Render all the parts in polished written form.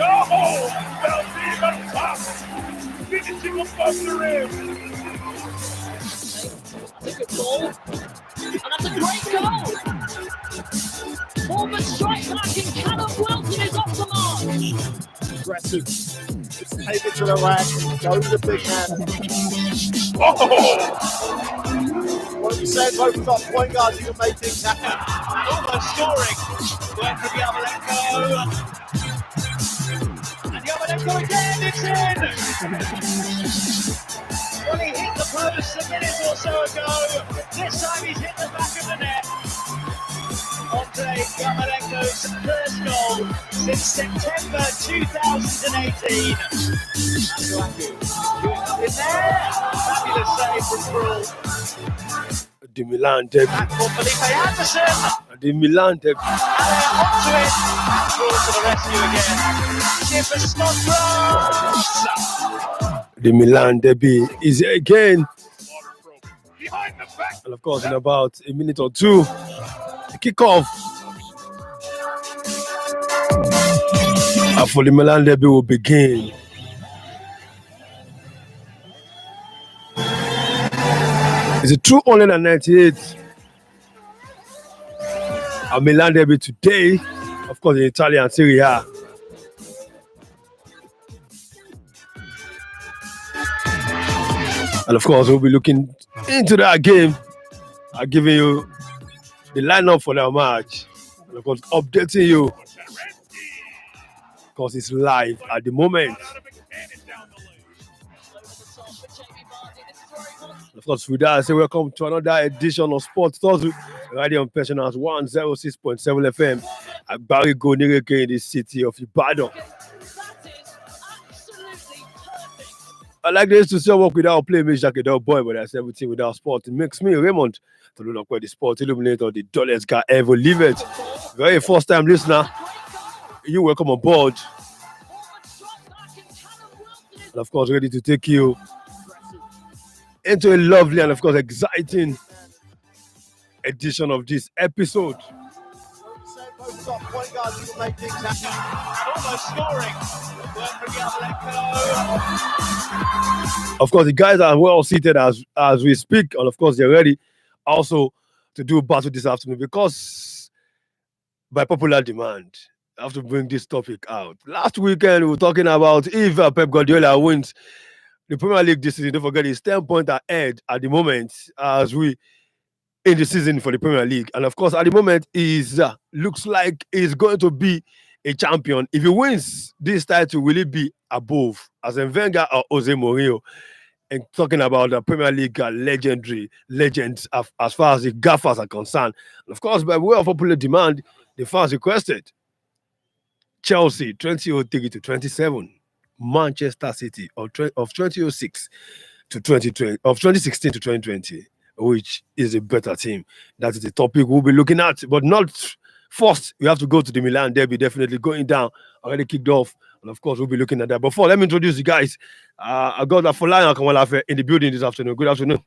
Oh, Belty on top. Finishing above the rim. That's a good ball. And that's a great goal. Bournemouth strike back and Callum Wilson is off the mark. Aggressive. Take it to the rack. Go to the big man. Oh! What you said, both have got point guards who can make things happen. Almost scoring. Work for Yarmolenko. And Yarmolenko again, it's in! Well, he hit the post a minute or so ago. This time he's hit the back of the net. Andre Yarmolenko's first goal since September 2018. And Lukaku doing up in there. Fabulous save from Krul. The Milan derby. Back for Felipe Anderson. The Milan derby. And they're onto it. And Krul to the rescue again. Skipper Snodgrass. The Milan derby is again. Behind the back. And of course, in about a minute or two, the kickoff for the Milan derby will begin. It's a 298 a Milan derby today, of course, in Italian Serie A. And of course, we'll be looking into that game. I'm giving you the lineup for that match. And of course, updating you because it's live at the moment. Of course, with that, I say welcome to another edition of Sports Thursday, right here on Pensioners 106.7 FM at Barry Gonireke in the city of Ibadan. I like this to say work without play makes Jack a dog boy, but that's everything without sport. It makes me Raymond to look up where the sport illuminator, the dullest guy ever live it. Very first time listener, you welcome on board. And of course, ready to take you into a lovely and of course exciting edition of this episode. Both have got point guards who can make things happen. Almost scoring. Work for Yarmolenko. Of course, the guys are well seated as we speak, and of course, they're ready also to do battle this afternoon because by popular demand, I have to bring this topic out. Last weekend, we were talking about if Pep Guardiola wins the Premier League this season. Don't forget, he's 10 points ahead at the moment as we in the season for the Premier League. And of course, at the moment, is looks like he's going to be a champion. If he wins this title, will it be above Arsene Wenger or Jose Mourinho? And talking about the Premier League legends as far as the gaffers are concerned. And of course, by way of popular demand, the fans requested Chelsea 2003 to 27, Manchester City of 2006 to 2020, of 2016 to 2020, which is a better team. That is the topic we'll be looking at, but not first. We have to go to the Milan derby, definitely going down, already kicked off. And of course, we'll be looking at that. Before, let me introduce you guys. I got Afolayan Akanwalafe in the building this afternoon. Good afternoon.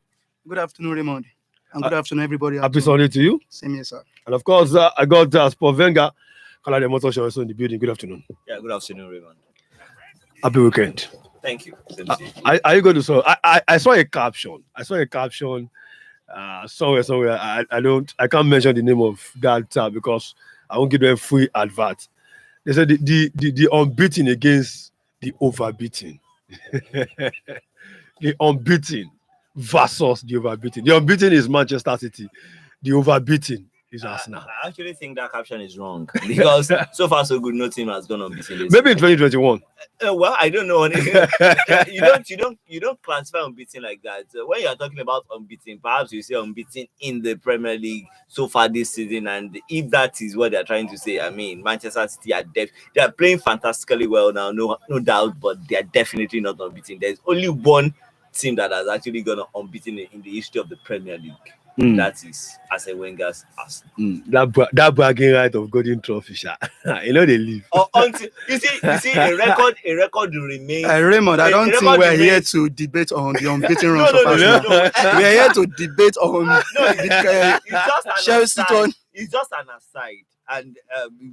Good afternoon, Raymond. And good afternoon, everybody. Happy Sunday to you. Same here, sir. And of course, I got Sport Wenger, Kalade Motosho, also in the building. Good afternoon. Yeah, good afternoon, Raymond. Happy weekend. Thank you. Are you going to so I saw a caption. Somewhere. I can't mention the name of that because I won't give them free advert. They said the unbeaten against the overbeaten. The unbeaten versus the overbeaten. The unbeaten is Manchester City. The overbeaten is Arsenal. I actually think that caption is wrong because so far so good, no team has gone unbeaten. Maybe in 2021. Well, I don't know. you don't classify unbeaten like that. When you are talking about unbeaten, perhaps you say unbeaten in the Premier League so far this season, and if that is what they are trying to say, I mean, Manchester City they are playing fantastically well now, no doubt, but they are definitely not unbeaten. There's only one team that has actually gone unbeaten in the history of the Premier League. That is Arsene Wenger's Arsenal. That bragging right of Golden Trophy, you know they leave. Until you see a record will remain. Raymond, I don't think we're here to debate on the unbeaten runs of Arsenal. We're here to debate on Chelsea. It's just an aside. and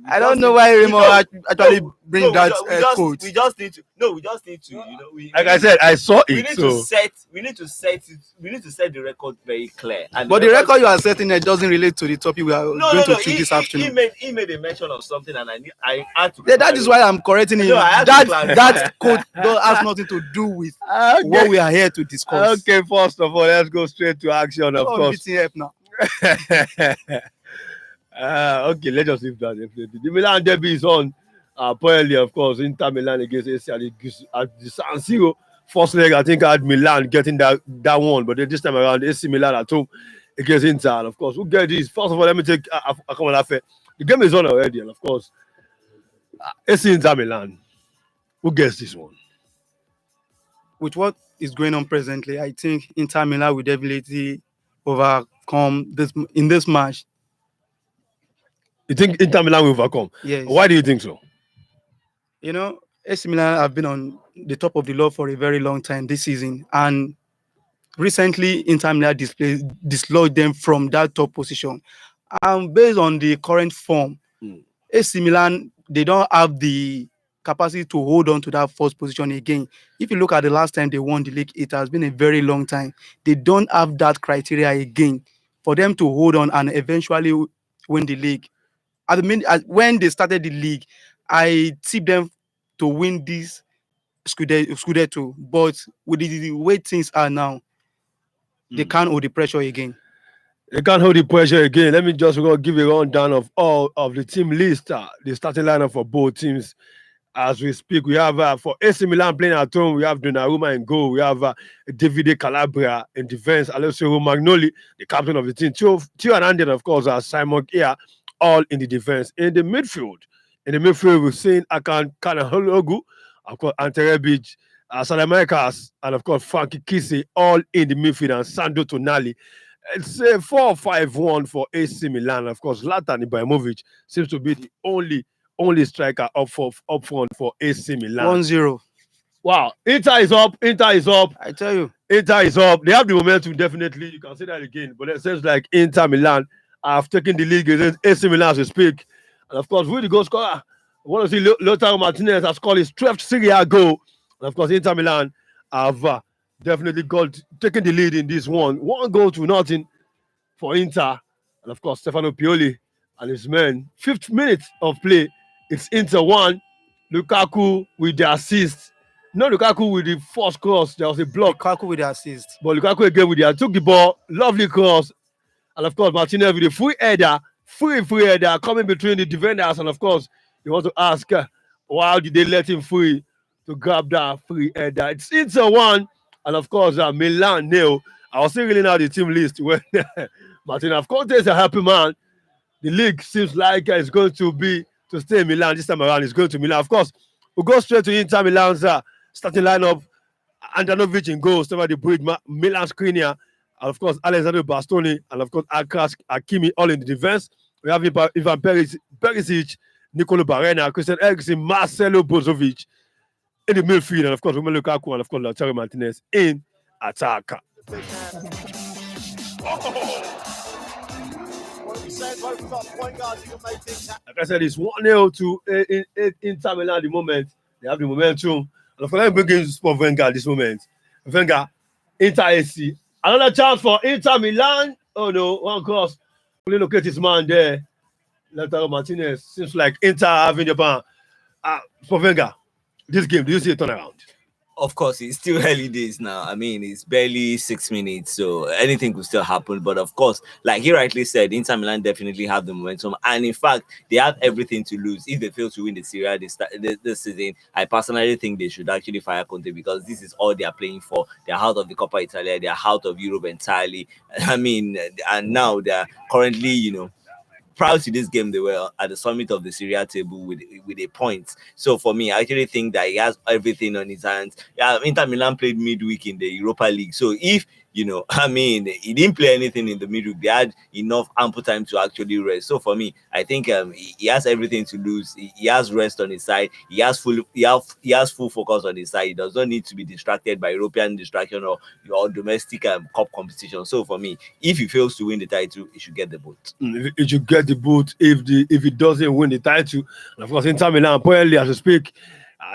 I don't know why Remo actually bring that quote. We just need to. No, we just need to. You know, Like I said, I saw we it. need So to set. We need to set it. We need to set the record very clear. And But the record you are setting it doesn't relate to the topic we are going to treat this afternoon. He made a mention of something, and I had to. Yeah, that is why I'm correcting him. No, I have to clarify. That quote has nothing to do with what we are here to discuss. okay, first of all, let's go straight to action. Of course. Help now. Okay, let's just leave that. The Milan derby is on. Apparently, of course, Inter Milan against AC at the San Siro. First leg, I think I had Milan getting that one, but then this time around, AC Milan at home against Inter. And of course, who get this? First of all, let me take Akamalafe. The game is on already, and of course, AC Inter Milan. Who gets this one? With what is going on presently, I think Inter Milan will definitely overcome this in this match. You think Inter Milan will overcome? Yes. Why do you think so? You know, AC Milan have been on the top of the league for a very long time this season, and recently Inter Milan dislodged them from that top position. And based on the current form, AC Milan, they don't have the capacity to hold on to that first position again. If you look at the last time they won the league, it has been a very long time. They don't have that criteria again for them to hold on and eventually win the league. When they started the league, I tipped them to win this Scudetto, but with the way things are now, they can't hold the pressure again. They can't hold the pressure again. Let me just give a rundown of all of the team list, the starting lineup for both teams. As we speak, we have for AC Milan playing at home, we have Donnarumma in goal. We have Davide Calabria in defense. Alessio Romagnoli, the captain of the team. Theo Hernandez, of course, Simon Kjaer, all in the defense. In the midfield, we've seen Akan Kanahologu, of course, Ante Rebic, Salamakas, and of course, Frankie Kisse, all in the midfield, and Sandro Tonali. It's a 4-5-1 for AC Milan. Of course, Zlatan Ibrahimovic seems to be the only striker up front for AC Milan. 1-0. Wow, Inter is up. I tell you, Inter is up. They have the momentum, definitely. You can say that again. But it seems like Inter Milan have taken the league against AC Milan as we speak. And of course, with the goal scorer, I want to see Lautaro Martinez has scored his 12th Serie A goal. And of course, Inter Milan have definitely taken the lead in this one. 1-0 for Inter. And of course, Stefano Pioli and his men. 5th minute of play. It's Inter 1. Lukaku with the assist. Not Lukaku with the first cross. There was a block. Lukaku with the assist. But Lukaku again with the took the ball. Lovely cross. And of course, Martinez with a free header. Free header coming between the defenders. And of course, you want to ask, why did they let him free to grab that free header? It's Inter 1. And of course, Milan 0. I was still reading out the team list when Martinez Conte is a happy man. The league seems like it's going to stay in Milan this time around. It's going to Milan. Of course, we'll go straight to Inter Milan's starting lineup. Andanovic in goal, Stefan De Vrij, Milan Skriniar, and of course, Alessandro Bastoni, and of course, Akraf Hakimi all in the defense. We have Ivan Perisic, Nicolo Barella, Christian Eriksen, Marcelo Brozovic in the midfield, and of course, Romelu Lukaku, and of course, Lautaro Martinez in attack. Like I said, it's 1-0 to Inter Milan at the moment. They have the momentum. And of course, let me bring in Sport Wenger at this moment. Wenger, Inter AC. Another chance for Inter Milan. Oh no, one cross. Only locate his man there. Lautaro Martinez. Seems like Inter having the ban. Sport Wenger, this game, do you see a turnaround? Of course, it's still early days now. I mean, it's barely 6 minutes, so anything could still happen. But of course, like he rightly said, Inter Milan definitely have the momentum. And in fact, they have everything to lose. If they fail to win the Serie A this season, I personally think they should actually fire Conte, because this is all they are playing for. They're out of the Coppa Italia. They're out of Europe entirely. I mean, and now they're currently, prior to this game, they were at the summit of the Serie A table with a point. So for me, I actually think that he has everything on his hands. Yeah, Inter Milan played midweek in the Europa League. So if I mean, he didn't play anything in the midweek. They had enough ample time to actually rest. So for me, I think he has everything to lose. He has rest on his side. He has full focus on his side. He does not need to be distracted by European distraction or domestic cup competition. So for me, if he fails to win the title, he should get the boot. He should get the boot if he doesn't win the title. And of course, Inter Milan apparently, as we speak,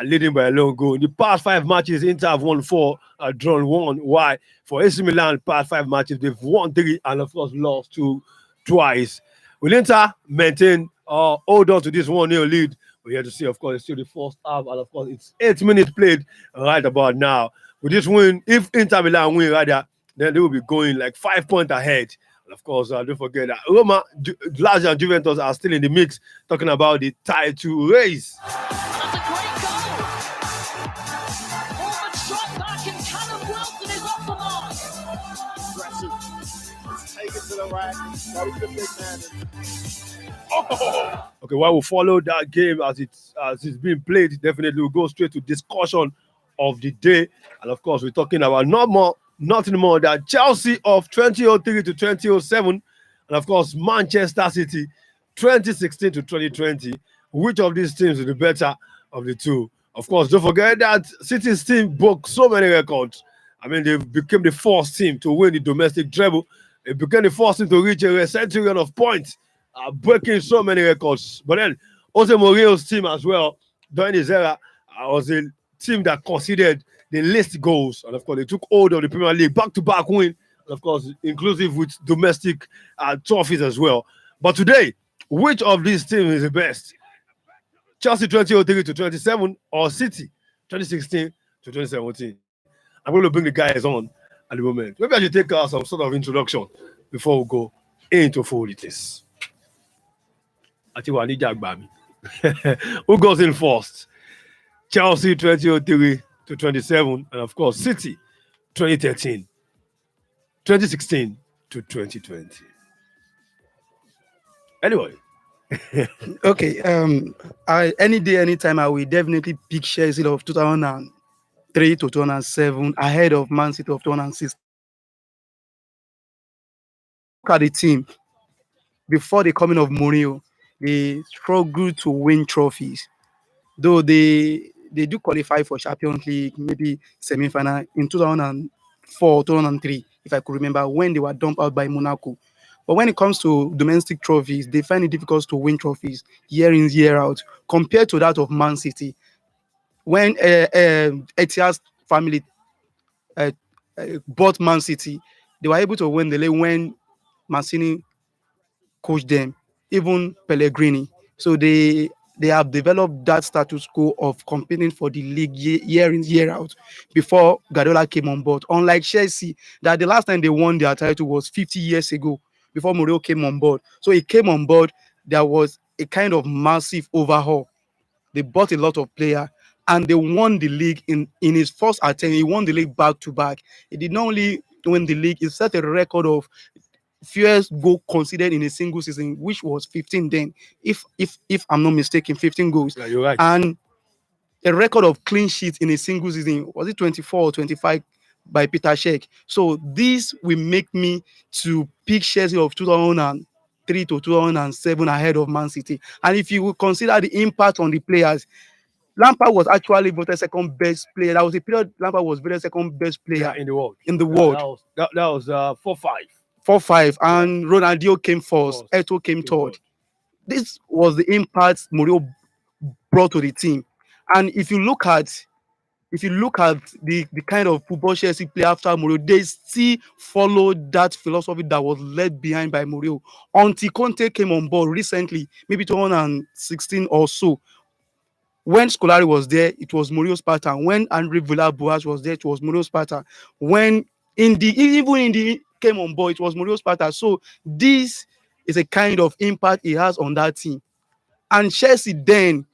leading by a long goal. In the past 5 matches, Inter have won 4, drawn 1. Why? For AC Milan, past 5 matches, they've won 3 and of course lost 2 twice. Will Inter maintain or hold on to this 1-0 lead? We have to see, of course, it's still the first half, and of course, it's 8 minutes played right about now. With this win, if Inter Milan win rather, then they will be going like 5 points ahead. And of course, don't forget that Roma, Lazio, and Juventus are still in the mix, talking about the title race. That's a great goal. Forward shot back, and Callum Wilson is off the mark. Aggressive. Take it to the right. Go to the big man. Oh, Okay, while we follow that game as it's being played, definitely we'll go straight to discussion of the day. And of course, we're talking about nothing more than Chelsea of 2003 to 2007, and of course, Manchester City 2016 to 2020. Which of these teams is the better of the two? Of course, don't forget that City's team broke so many records. I mean, they became the first team to win the domestic treble. They became the first team to reach a centurion of points, breaking so many records. But then, Jose Mourinho's team as well, during his era, was a team that conceded the least goals. And of course, they took hold of the Premier League back-to-back win, and of course, inclusive with domestic trophies as well. But today, which of these teams is the best? Chelsea 2003 to 27 or City 2016 to 2017? I'm going to bring the guys on at the moment. Maybe I should take some sort of introduction before we go into full details. I think I need Jack Bami. Who goes in first? Chelsea 2003 to 27, and of course, City 2013, 2016 to 2020. Anyway. Okay. Any day, anytime, I will definitely pick Chelsea of 2003 to 2007 ahead of Man City of 2006. Look at the team. Before the coming of Mourinho, they struggled to win trophies. Though they do qualify for Champions League, maybe semi-final in 2004, 2003, if I could remember, when they were dumped out by Monaco. But when it comes to domestic trophies, they find it difficult to win trophies year in, year out, compared to that of Man City. When Etihad's family bought Man City, they were able to win the league when Mancini coached them, even Pellegrini. So they have developed that status quo of competing for the league year in, year out before Guardiola came on board. Unlike Chelsea, that the last time they won their title was 50 years ago, before Mourinho came on board. So he came on board, there was a kind of massive overhaul. They bought a lot of players and they won the league in his first attempt. He won the league back to back. He did not only win the league, he set a record of fewest goals conceded in a single season, which was 15 then, if I'm not mistaken, 15 goals. Yeah, you're right. And a record of clean sheets in a single season, was it 24 or 25 by Peter Cech? So this will make me to pick Chelsea of 2003 to 2007 ahead of Man City. And if you will consider the impact on the players, Lampard was actually voted second best player. That was a period Lampard was voted second best player in the world. That was 4-5. 4-5, and Ronaldinho came first, Eto'o came third. This was the impact Mourinho brought to the team. And if you look at the kind of football Chelsea play after Mourinho, they still followed that philosophy that was led behind by Mourinho until Conte came on board recently, maybe 2016 or so. When Scolari was there, it was Mourinho's pattern. When Andre Villas-Boas was there, it was Mourinho's pattern. When Indy came on board, it was Mourinho's pattern. So this is a kind of impact he has on that team. And Chelsea then,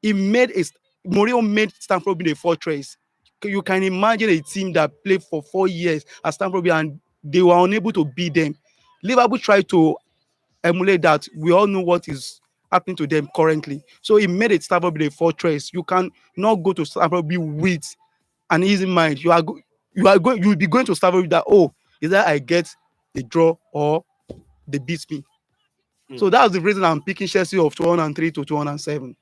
Mourinho made Stamford Bridge a fortress. You can imagine a team that played for 4 years at Stamford Bridge and they were unable to beat them. Liverpool tried to emulate that. We all know what is happening to them currently. So he made it Stamford Bridge a fortress. You can not go to Stamford Bridge with an easy mind. You you'll be going to Stamford with that. Oh, either I get a draw or they beat me. So that's the reason I'm picking Chelsea of 203 to 207.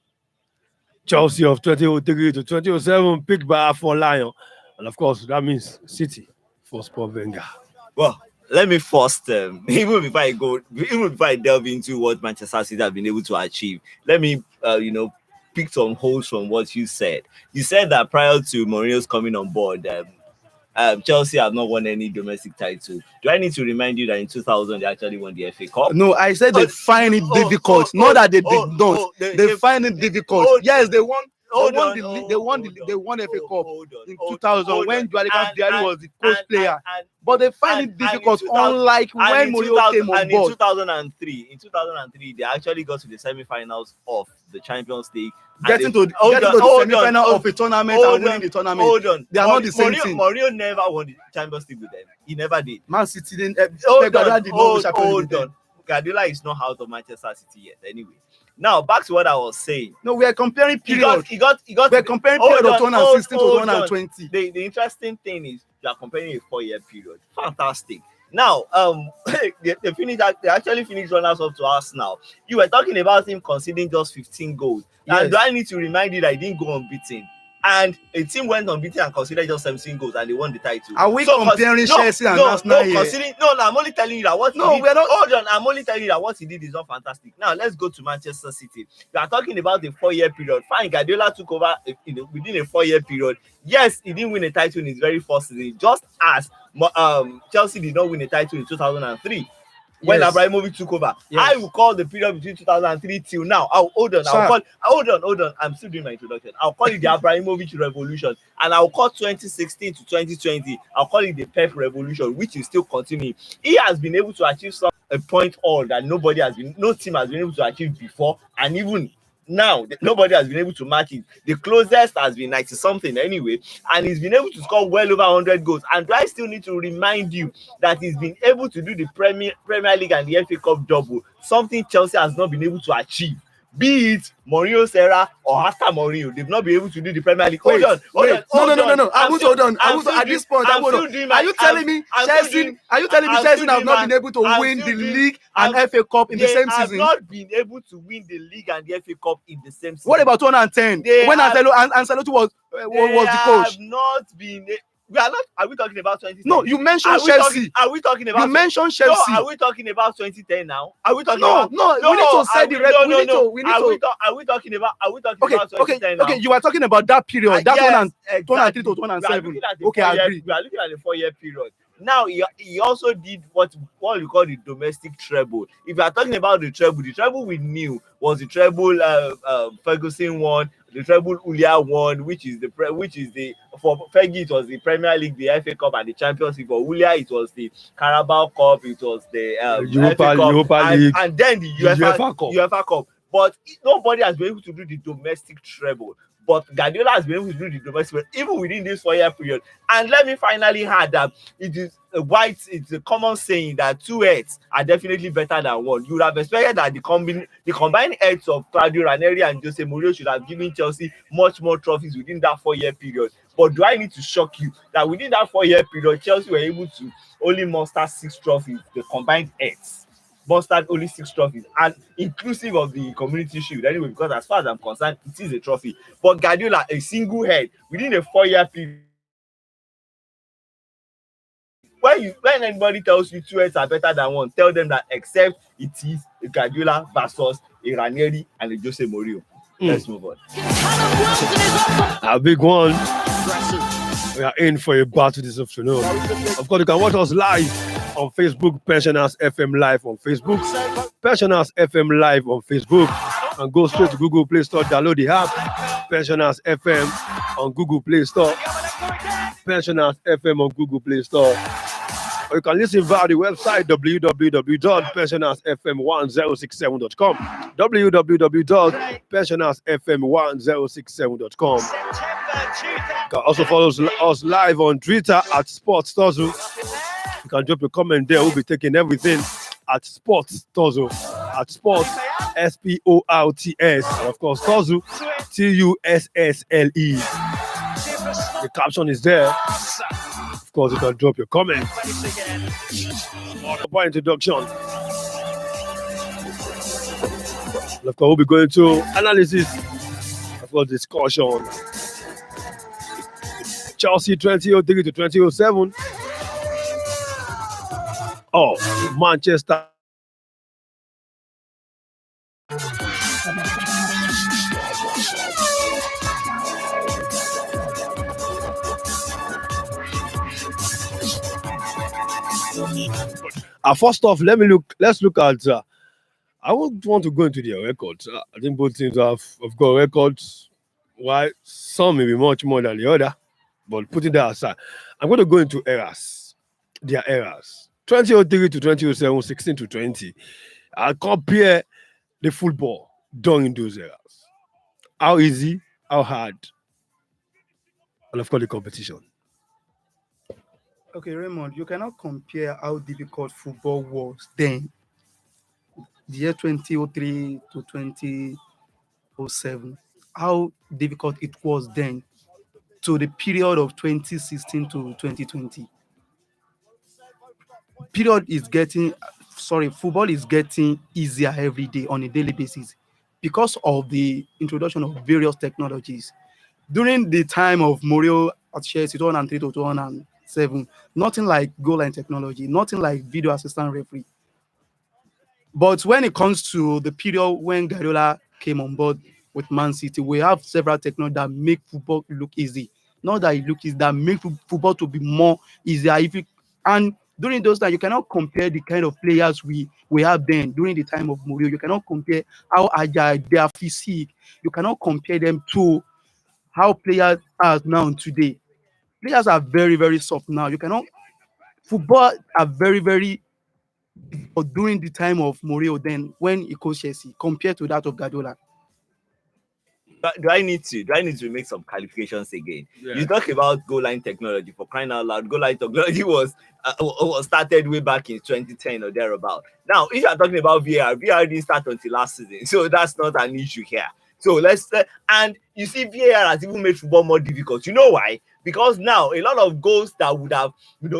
Chelsea of 2003 to 2007, picked by for Lion. And of course, that means City for Sport Wenger. Well, let me first, even before I delve into what Manchester City have been able to achieve, let me, pick some holes from what you said. You said that prior to Mourinho's coming on board, Chelsea have not won any domestic title. Do I need to remind you that in 2000 they actually won the FA Cup? No, I said they find it difficult. Not that they did not. They find it difficult. Yes, they won. They won FA Cup in 2000 when Dwaleka Diallo was the coach player. But they find it difficult, unlike when Mourinho came on board. In 2003, they actually got to the semi-finals of the Champions League. Getting to the semi-final of a tournament and winning the tournament. They are not the same thing. Mourinho never won the Champions League with them. He never did. Man City didn't. Hold on. Guardiola is not out of Manchester City yet. Anyway. Now back to what I was saying. No, we are comparing period. We're comparing period of 2016 to 2020. The interesting thing is you are comparing a 4-year period. Fantastic. Now, they actually finished runners up to Arsenal. You were talking about him conceding just 15 goals. Yes. And do I need to remind you that he didn't go unbeaten? And a team went unbeaten and considered just 17 goals and they won the title. Are we comparing Chelsea and Arsenal here? I'm only telling you that what he did. We're not. Hold on, I'm only telling you that what he did is not fantastic. Now let's go to Manchester City. We are talking about a 4-year period. Fine, Guardiola took over within a 4-year period. Yes, he didn't win a title in his very first season, just as Chelsea did not win a title in 2003. When Abramovich took over, I will call the period between 2003 till now. Hold on. I'm still doing my introduction. I'll call it the Abramovich revolution, and I'll call 2016 to 2020. I'll call it the Pep revolution, which is still continuing. He has been able to achieve a point all that no team has been able to achieve before, and even now nobody has been able to match it. The closest has been 90 something anyway, and he's been able to score well over 100 goals. And do I still need to remind you that he's been able to do the Premier League and the FA Cup double, something Chelsea has not been able to achieve? Be it Mourinho's era or after Mourinho, they've not been able to do the Premier League. Hold on. No. I won't hold on. At this point, Are you telling me Chelsea have not been able to win the league and FA Cup in the same season? They have not been able to win the league and the FA Cup in the same season. What about 2010 when Ancelotti was the coach? Have not been. Are we talking about 2010? No, you mentioned Chelsea. Are we talking about? You mentioned Chelsea. No, are we talking about 2010 now? Are we talking about? No, we need to say the record. We need to. Are we talking about 2010 now? Okay, you are talking about that period. That one and 2003 to 2007. Okay, I agree. We are looking at the 4-year period. Now he also did what we call the domestic treble. If you are talking about the treble we knew was the treble Ferguson won, the treble Ulia won, which is the for Fergie it was the Premier League, the FA Cup, and the Champions League. For Ulia it was the Carabao Cup, it was the Europa League, and then the UEFA Cup. But nobody has been able to do the domestic treble. But Guardiola has been able to do the domestic even within this 4-year period. And let me finally add that it's a common saying that 2 heads are definitely better than 1. You would have expected that the combined heads of Claudio Ranieri and Jose Mourinho should have given Chelsea much more trophies within that 4-year period. But do I need to shock you that within that 4-year period, Chelsea were able to only muster 6 trophies, the combined heads? Mustered only 6 trophies, and inclusive of the Community Shield anyway, because as far as I'm concerned, it is a trophy. But Guardiola, a single head within a 4-year period. When anybody tells you 2 heads are better than 1, tell them that except it is a Guardiola versus a Ranieri and a Jose Mourinho. Let's move on. A big one. We are in for a battle this afternoon. Of course, you can watch us live on Facebook, Pensioners FM Live on Facebook, Pensioners FM Live on Facebook, and go straight to Google Play Store, download the app, Pensioners FM on Google Play Store, Pensioners FM on Google Play Store. Or you can listen via the website www.pensionersfm1067.com, www.pensionersfm1067.com. You can also follow us live on Twitter at Sports Tozu. You can drop a comment there. We'll be taking everything at Sports Tozu, at Sports SPORTS, and of course Tozu TUSSLE. The caption is there. Of course, you can drop your comments Place again. upon introduction. And of course, we'll be going to analysis, of course, discussion. Chelsea 2003 to 2007. Oh, Manchester. First off, let's look at. I won't want to go into their records. I think both teams have got records. Why some may be much more than the other, but putting that aside, I'm going to go into eras. Their eras: 2003 to 2007, 16 to 20. I'll compare the football during those eras. How easy, how hard, and of course the competition. Okay, Raymond, you cannot compare how difficult football was then, the year 2003 to 2007, how difficult it was then, to the period of 2016 to 2020. Football is getting easier every day on a daily basis because of the introduction of various technologies. During the time of Mourinho at Chelsea, 2003 to 2007, nothing like goal line technology, nothing like video assistant referee. But when it comes to the period when Guardiola came on board with Man City, we have several technologies that make football look easy. Not that it looks easy, that make football to be more easier. And during those times, you cannot compare the kind of players we have then during the time of Mourinho. You cannot compare how agile, their physique. You cannot compare them to how players are now today. Players are very, very soft now. Football are very, very, or during the time of Mourinho then when he coached Chelsea compared to that of Guardiola. Do I need to make some qualifications again? Yeah. You talk about goal line technology, for crying out loud. Goal line technology was started way back in 2010 or thereabout. Now, if you are talking about VAR didn't start until last season, so that's not an issue here. So and you see, VAR has even made football more difficult. You know why? Because now a lot of goals that would have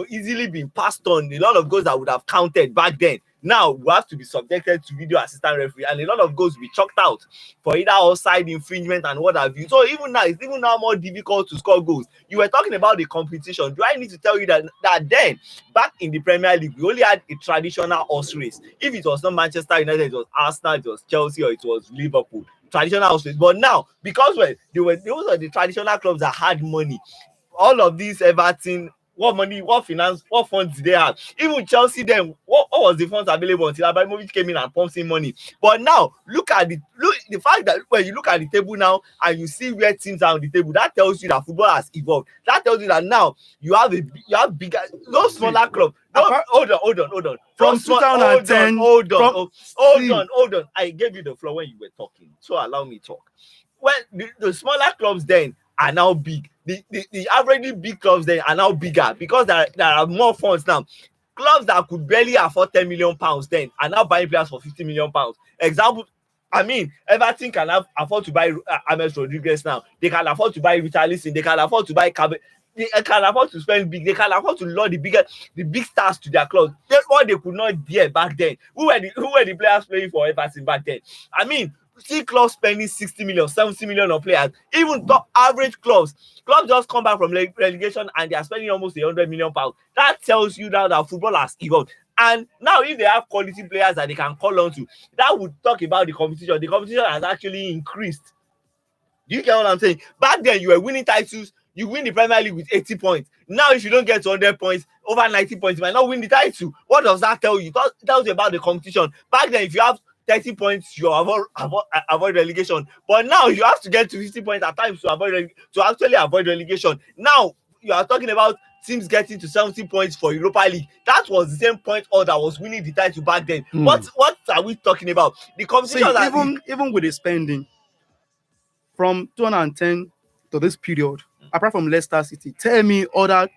easily been passed on, a lot of goals that would have counted back then, now we have to be subjected to video assistant referee, and a lot of goals will be chalked out for either offside, infringement, and what have you. So it's even now more difficult to score goals. You were talking about the competition. Do I need to tell you that then back in the Premier League, we only had a traditional horse race? If it was not Manchester United, it was Arsenal, it was Chelsea, or it was Liverpool. Traditional horse race. But now, because those are the traditional clubs that had money, all of these Everton, what money, what finance, what funds did they have? Even Chelsea, then what was the funds available until Abramovich came in and pumped in money? But now look the fact that when you look at the table now and you see where teams are on the table, that tells you that football has evolved. That tells you that now you have bigger, those smaller clubs. Hold on. From 2010, hold on. I gave you the floor when you were talking, so allow me to talk. When the smaller clubs then are now big. The averagely big clubs then are now bigger because there are more funds now. Clubs that could barely afford 10 million pounds then are now buying players for 50 million pounds. Example, Everton can afford to buy James Rodriguez now. They can afford to buy Richarlison. They can afford to buy Cabot. They can afford to spend big. They can afford to lure the big stars to their clubs. That's what they could not dare back then. Who were the players playing for Everton back then? See clubs spending 60 million, 70 million on players. Even top average clubs just come back from relegation and they are spending almost 100 million pounds. That tells you now that football has evolved. And now if they have quality players that they can call on to, that would talk about the competition. The competition has actually increased. Do you get what I'm saying? Back then, you were winning titles. You win the Premier League with 80 points. Now, if you don't get to 100 points, over 90 points, you might not win the title. What does that tell you? It tells you about the competition. Back then, if you have 30 points, you avoid relegation. But now you have to get to 50 points at times to actually avoid relegation. Now you are talking about teams getting to 70 points for Europa League. That was the same point that was winning the title back then. What are we talking about? The competition. Even with the spending from 2010 to this period, apart from Leicester City, tell me other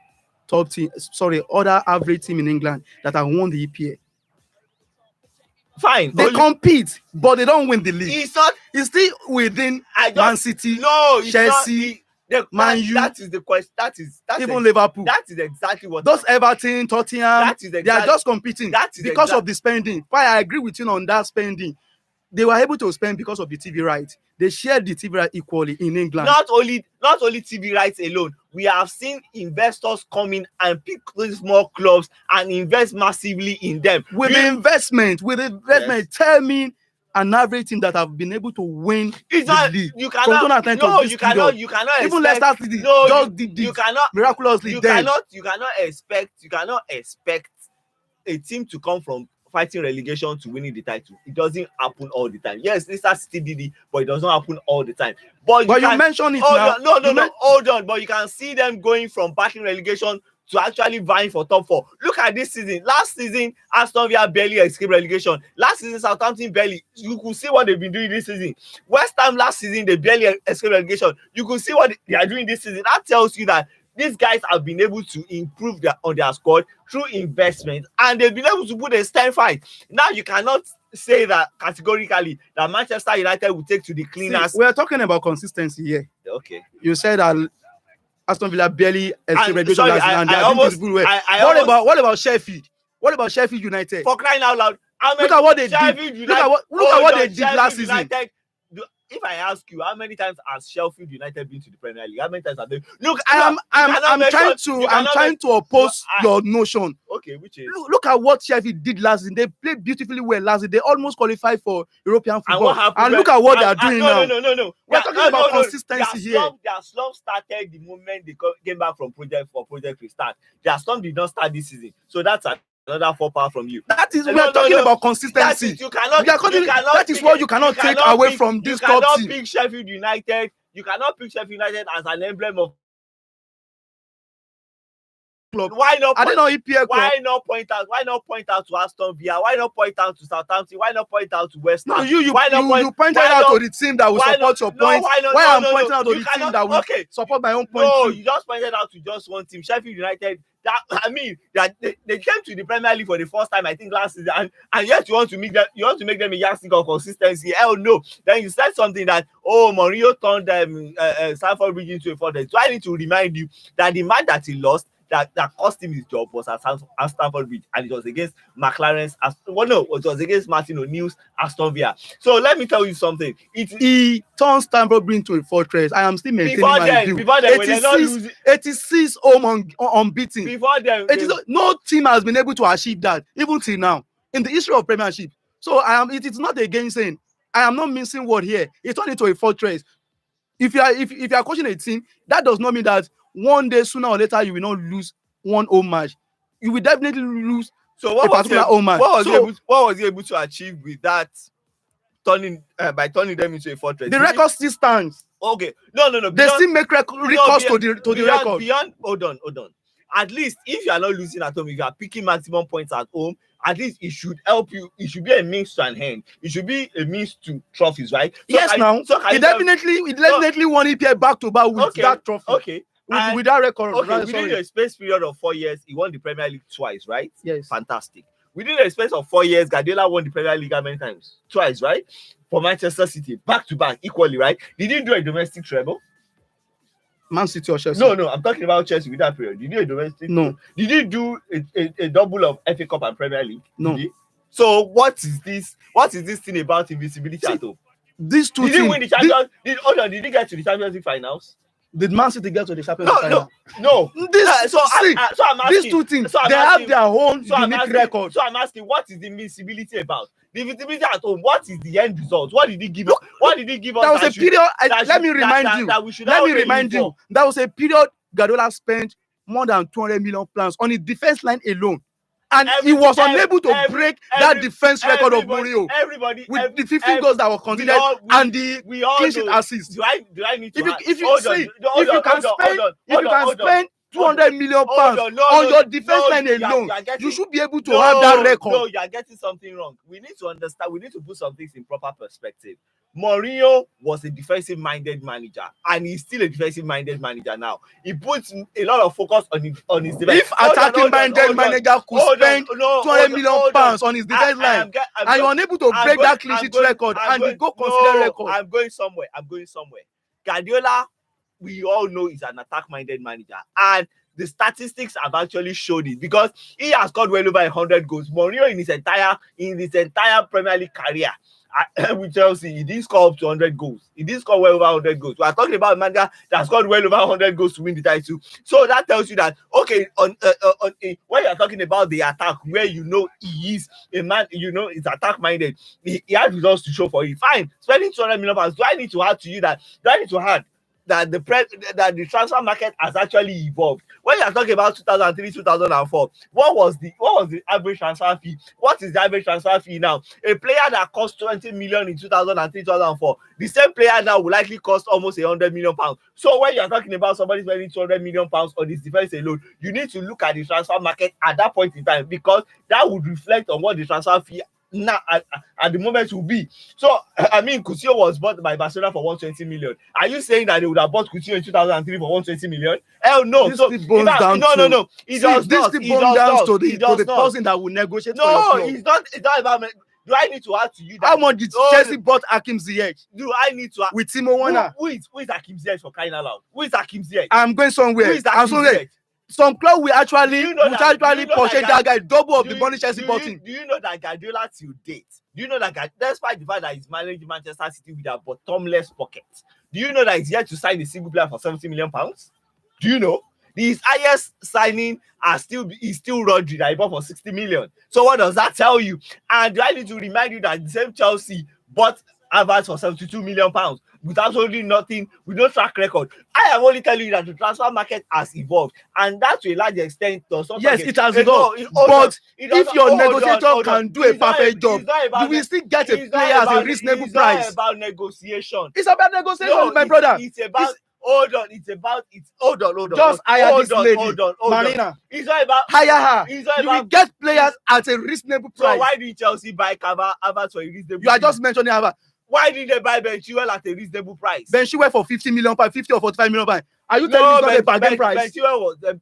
average team in England that have won the EPL. Fine. They compete, but they don't win the league. It's still within Man City, no, Chelsea. That is the question. Even Liverpool. That is exactly what. Those Everton, Tottenham, That is exactly, they are just competing because of the spending. Why I agree with you on that spending. They were able to spend because of the TV rights. They shared the TV rights equally in England. Not only TV rights alone. We have seen investors come in and pick these small clubs and invest massively in them. With investment, yes. Tell me an average team that have been able to win the league. You cannot. No, you cannot. You cannot. Even Leicester City. No, you cannot. Miraculously, you cannot expect a team to come from fighting relegation to winning the title. It doesn't happen all the time. Yes, Leicester City did it, but it does not happen all the time. But you mentioned it now. No, hold on. But you can see them going from battling relegation to actually vying for top 4. Look at this season. Last season, Aston Villa barely escaped relegation. Last season, Southampton barely. You could see what they've been doing this season. West Ham last season, they barely escaped relegation. You could see what they are doing this season. That tells you that these guys have been able to improve on their squad through investment, and they've been able to put a stern fight. Now you cannot say that categorically that Manchester United will take to the cleaners. We are talking about consistency here. Okay. You said that Aston Villa barely escaped relegation last season. What about Sheffield? What about Sheffield United? For crying out loud! Look at what they did. Look at what they did last season. If I ask you, how many times has Sheffield United been to the Premier League? How many times have they? Look, I'm trying to oppose your notion. Okay, which is look at what Sheffield did last season. They played beautifully well last season. They almost qualified for European football. And look at what they are doing now. No. We're talking about consistency here. Their slump started the moment they came back from Project Restart. Their slump did not start this season, so that's another 4 power from you. That is we are talking about consistency. That is what you cannot take away from this top team. You cannot pick Sheffield United. You cannot pick Sheffield United as an emblem of club. Why not? I don't know EPL club. Why not point out to Aston Villa? Why not point out to Southampton? Why not point out to West Ham? No, you pointed out to the team that will support your point. Why I'm pointing out to the team that will support my own point? No, you just pointed out to just one team, Sheffield United. They came to the Premier League for the first time, I think, last season, and yet you want to make them a yardstick of consistency. Hell no. Then you said something that Mourinho turned Stamford Bridge into a fortress. So I need to remind you that the match that he lost, that cost him his job, was at Stamford Bridge, and it was against McLaren's. It was against Martin O'Neill's Aston Villa. So let me tell you something. He turned Stamford Bridge into a fortress. I am still maintaining my view. Before then, 86 home unbeaten. Before then, no team has been able to achieve that, even till now, in the history of Premiership. So it is not again saying I am not missing word here. It turned into a fortress. If you are coaching a team, that does not mean that one day, sooner or later, you will not lose one home match. You will definitely lose a particular home match. What was he able to achieve with that? By turning them into a fortress. The record still stands. Okay, no. They still make recourse to the record. Beyond, hold on. At least if you are not losing at home, if you are picking maximum points at home, at least it should help you. It should be a means to an end. It should be a means to trophies, right? He definitely won EPL back to back with that trophy. Okay. With that record. Okay, within a space period of 4 years, he won the Premier League twice, right? Yes. Fantastic. Within a space of 4 years, Guardiola won the Premier League how many times? Twice, right? For Manchester City, back to back, equally, right? Did he do a domestic treble? Man City or Chelsea? No, I'm talking about Chelsea with that period. Did he do a domestic? No. Did he do a double of FA Cup and Premier League? No. So what is this? What is this thing about invisibility at home? These two teams. Did he win the Champions? Did he get to the Champions League finals? Did Man City get to the Champions League final? No. So I'm asking, these two teams, they have their own unique record. So I'm asking, what is the invincibility about? The invincibility at home, what is the end result? What did he give us? What did he give us? That was a period. Let me remind you. That was a period Guardiola spent more than 200 million pounds on his defense line alone. And he was unable to break that defense record of Mourinho with the 15 goals that were considered and the clean sheet assists. Do I need to? If you can spend 200 million pounds on your defense line alone, you should be able to have that record. No, you are getting something wrong. We need to understand. We need to put some things in proper perspective. Mourinho was a defensive-minded manager, and he's still a defensive-minded manager now. He puts a lot of focus on his defense. If attacking-minded manager could spend 200 million pounds on his defense line, and you're unable to break that clean sheet record and the goal considered record, I'm going somewhere. Guardiola we all know is an attack-minded manager, and the statistics have actually showed it because he has scored well over 100 goals. Mourinho in his entire Premier League career with Chelsea, he didn't score up to 100 goals. He didn't score well over 100 goals. We are talking about a manager that scored well over 100 goals to win the title. So that tells you that, okay, when you are talking about the attack, where you know he is a man, you know, he's attack-minded, he has results to show for it. Fine, spending 200 million pounds. Do I need to add to you that? Do I need to add that the transfer market has actually evolved? When you are talking about 2003, 2004, what was the average transfer fee? What is the average transfer fee now? A player that cost 20 million in 2003, 2004, the same player now will likely cost almost 100 million pounds. So when you are talking about somebody spending 200 million pounds on this defense alone, you need to look at the transfer market at that point in time, because that would reflect on what the transfer fee now at the moment will be. So I mean, Coutinho was bought by Barcelona for 120 million. Are you saying that they would have bought Coutinho in 2003 for 120 million? Hell no. This So still boils down no. to- It See, does this not. still It boils does down not. to It does the not. person that will negotiate for No, your club. it's not about. Do I need to add to you that? How much did No, Chelsea bought Hakim Ziyech do I need to add? with Timo Werner? Who is Hakim Ziyech for crying out loud? Who is Hakim Ziyech? I'm going somewhere. Who is I'm Hakim somewhere. Ziyech? Some club will actually Do you know that purchase guy- that guy double of Do the you- money Chelsea do bought you- him. Do you know that Guardiola till date? Do you know that despite the fact that he's managing Manchester City with a bottomless pocket, do you know that he's yet to sign a single player for 70 million pounds? Do you know? His highest signing is still Rodri that he bought for 60 million. So what does that tell you? And do I need to remind you that the same Chelsea bought Havertz for 72 million pounds with absolutely nothing, with no track record? I am only telling you that the transfer market has evolved, and that to a large extent does not. Yes, it has No, evolved. hold on. But It does if not- your hold on, negotiator hold on. can do a It's not perfect job, it's not about you will still get a it's not player at a about- reasonable it's price. not about negotiation. It's about negotiation, No, my brother. It's about. Hold on. Hold on. Just hire this lady, Hold on. Marina. It's not about. Hire her. It's not You will about. get players at a reasonable So price. why did Chelsea buy Havertz for a reasonable? You are fee? just mentioning Havertz. Why did they buy Ben Chilwell at a reasonable price? Ben Chilwell for 50 million pounds, 50 or 45 million pounds. Are you telling me it's not a bargain price?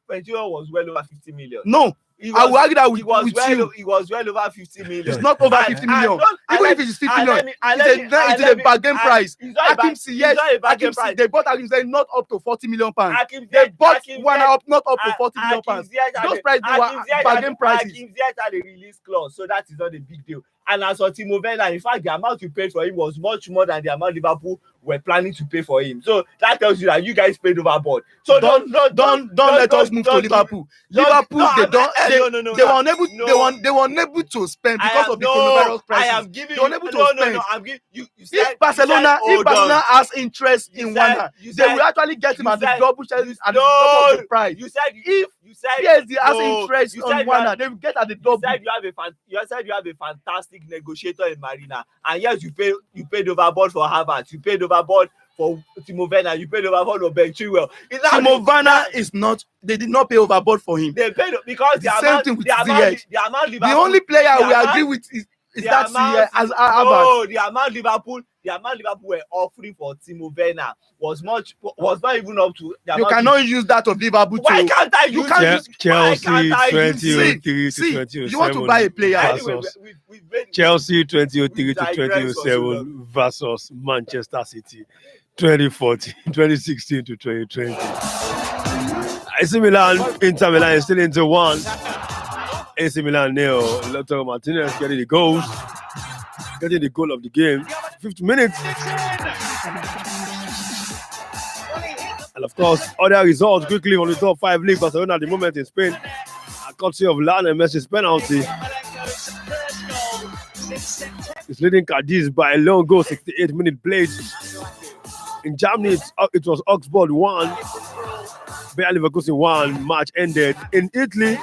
Ben Chilwell was well over 50 million. No. He I will argue that with he was you. He was well over 50 million. It's not over And- 50 and million. don't- and Even let if me- it is 50 and million, let me- and it let is me- a and let me- bargain and price. it's not a Hakim ba- it's Ziyech, not a bargain price. they bought Hakim Ziyech not up to 40 million pounds. Hakim They Ziyech- bought Hakim one Ziyech- up, not up to 40 million Hakim pounds. Ziyech had Those a- prices were Hakim Ziyech bargain had- prices. Hakim Ziyech had a release clause, so that is not a big deal. And as for Timo Werner, in fact, the amount you paid for him was much more than the amount Liverpool were planning to pay for him. So that tells you that you guys paid overboard. So don't let us move to Liverpool. Liverpool, no, they I'm- don't. eh, They, no, no, no, they no. were unable. No. They were unable to spend I because am- of the no, coronavirus I crisis. am giving They were you unable to no, spend. no. I'm giving you. You said, If Barcelona has interest You in said- Werner, you they said- will actually get him you at the said- double Chelsea at the no, double of the price. You said If you said PSG has no, interest you on said you Werner, have- they will get at the You double. said you have a fantastic negotiator in Marina, and yes, you paid overboard for Havertz, you paid overboard for Timo Werner, you paid overboard for Ben Chilwell. Timo Werner is not. They did not pay overboard for him. They paid because The same thing with Ziyech. the amount The only player we agree with is that Ziyech as Havertz. No, the amount Liverpool were offering for Timo Werner was not even up to the You amount. cannot use that of Liverpool Why to. can't I You use can't it? use- Chelsea Why can't I use 2003 to See, 2007 you want to buy a player. Anyway, versus we've made- Chelsea 2003 we to digress for so 2007 versus Manchester City 2014, 2016 to 2020. AC Milan, Inter Milan is still into one. AC Milan nil. Lautaro Martinez getting the goals, getting the goal of the game. 50 minutes. And of course, other results quickly on the top 5 league. Barcelona at the moment in Spain, courtesy of Lionel Messi's penalty. It's leading Cadiz by a long goal, 68-minute played. In Germany, it was Augsburg 1, Bayer Leverkusen 1. Match ended. In Italy,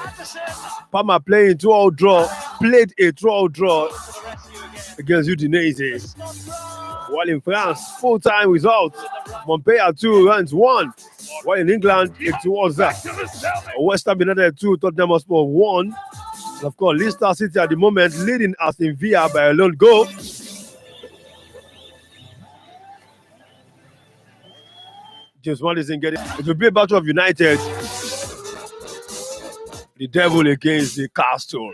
Parma played a 2-2 draw against Udinese. While in France, full-time result, Montpellier 2, Rennes 1. While in England, it was West Ham United 2, Tottenham Hotspur 1. And of course, Leicester City at the moment leading Aston Villa by a lone goal. James Madison getting it will be a battle of United. The devil against the castle.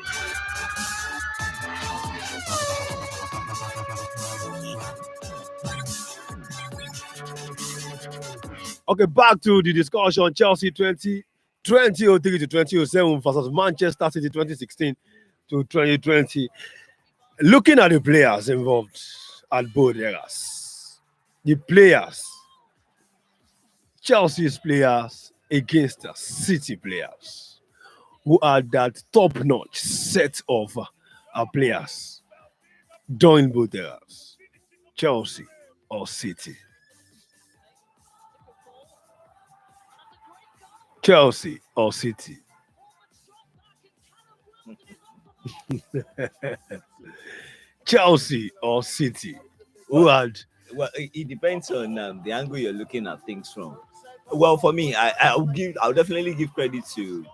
Okay, back to the discussion. Chelsea 2003 to 2007 versus Manchester City 2016 to 2020. Looking at the players involved at both eras, the players, Chelsea's players against the City players, who are that top-notch set of players during both eras, Chelsea or City? Chelsea or City? Chelsea or City? Who had? Well, it depends on the angle you're looking at things from. Well, for me, I'll definitely give credit to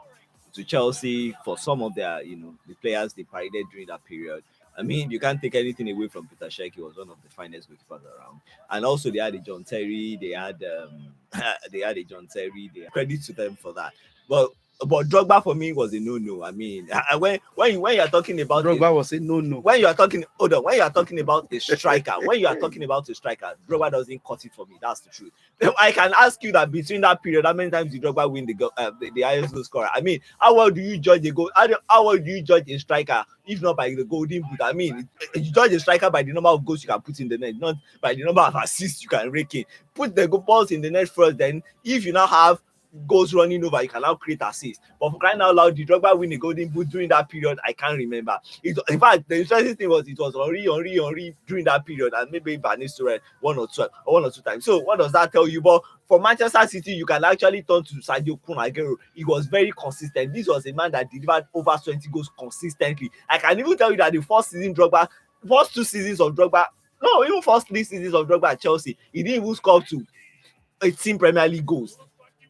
Chelsea for some of their, the players they paraded during that period. I mean, you can't take anything away from Peter Cech. He was one of the finest goalkeepers around. And also they had a John Terry, they had a John Terry. Credit to them for that. But Drogba for me was a no-no. I mean, when you're talking about Drogba was a no-no. When you are talking about a striker, Drogba doesn't cut it for me. That's the truth. I can ask you that between that period, how many times did Drogba win the highest goal scorer? I mean, how well do you judge a goal? How well do you judge a striker if not by the golden boot? I mean, you judge a striker by the number of goals you can put in the net, not by the number of assists you can rake in. Put the balls in the net first, then if you now have goals running over, you can now create assists. But for crying out loud, did Drogba win a golden boot during that period? I can't remember. In fact, the interesting thing was it was Henry during that period, and maybe Van Nistelrooy one or two times. So what does that tell you? But for Manchester City, you can actually turn to Sadio Kun Aguero. He was very consistent. This was a man that delivered over 20 goals consistently. I can even tell you that the first 2 seasons of Drogba, no, even first 3 seasons of Drogba at Chelsea, he didn't even score up to 18 Premier League goals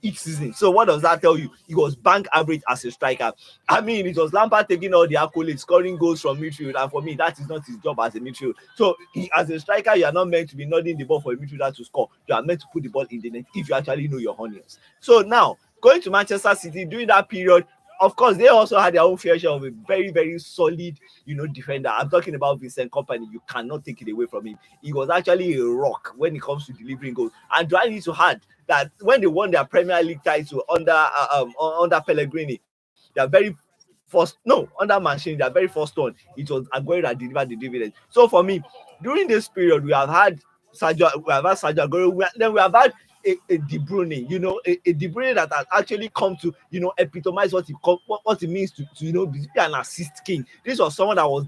each season. So what does that tell you? He was bank average as a striker. I mean, it was Lampard taking all the accolades, scoring goals from midfield, and for me, that is not his job as a midfield. So as a striker, you are not meant to be nodding the ball for a midfielder to score. You are meant to put the ball in the net if you actually know your onions. So now, going to Manchester City during that period, of course, they also had their own fair share of a very, very solid, defender. I'm talking about Vincent Kompany. You cannot take it away from him. He was actually a rock when it comes to delivering goals. And do I need to add that when they won their Premier League title under Pellegrini, under Mancini, their very first one, it was Aguero that delivered the dividend. So for me, during this period, we have had Sergio Aguero, then we have had a De Bruyne, a De Bruyne that has actually come to, epitomize what it means to be an assist king. This was someone that was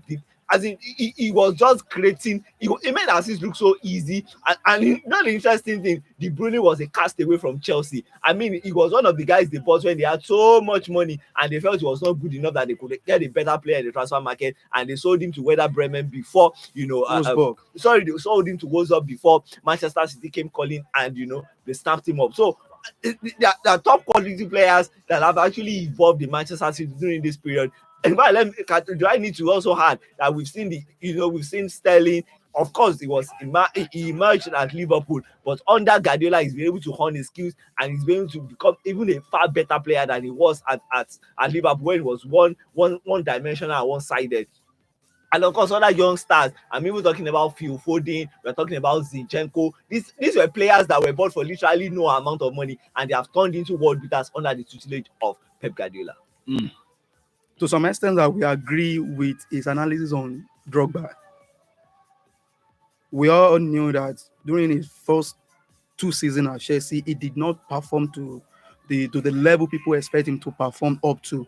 he was just creating. He made assists look so easy. And not the interesting thing, De Bruyne was a castaway from Chelsea. I mean, he was one of the guys they bought when they had so much money and they felt he was not good enough that they could get a better player in the transfer market, and they sold him to Werder Bremen before, they sold him to Wolfsburg before Manchester City came calling, and they snapped him up. So there are top quality players that have actually evolved in Manchester City during this period. And do I need to also add that we've seen Sterling. Of course, he emerged at Liverpool, but under Guardiola, he's been able to hone his skills and he's been able to become even a far better player than he was at Liverpool, when he was one dimensional and one-sided. And of course, other young stars. I'm even talking about Phil Foden. We're talking about Zinchenko. These were players that were bought for literally no amount of money, and they have turned into world beaters under the tutelage of Pep Guardiola. To some extent, that we agree with his analysis on Drogba. We all knew that during his first 2 seasons at Chelsea, he did not perform to the level people expect him to perform up to.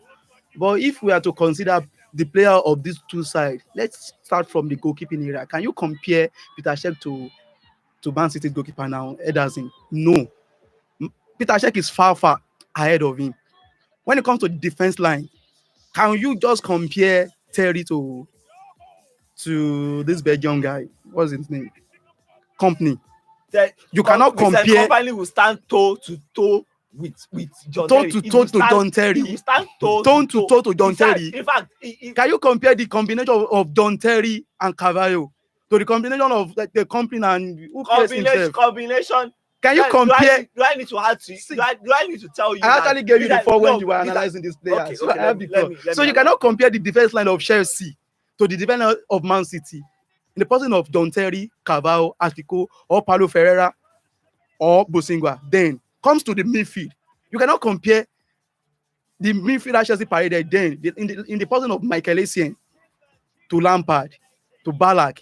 But if we are to consider the player of these 2 sides, let's start from the goalkeeping area. Can you compare Peter Cech to Man City's goalkeeper now, Ederson? No. Peter Cech is far ahead of him. When it comes to the defense line, can you just compare Terry to this Belgian guy? What's his name? Kompany. You cannot compare. Kompany will stand toe to toe with John Terry. Toe to John Terry. He will stand toe to John Terry. In fact, can you compare the combination of John Terry and Carvalho to the combination of the Kompany and who combination? Can you compare? Do I need to add to? Do I need to tell you? I actually gave you the 4 when you were analyzing this player. So you cannot compare the defense line of Chelsea to the defense line of Man City in the person of John Terry, Carvalho, Atico, or Paulo Ferreira, or Bosingwa. Then comes to the midfield, you cannot compare the midfielder Chelsea paraded then in the person of Michael Essien to Lampard, to Ballack,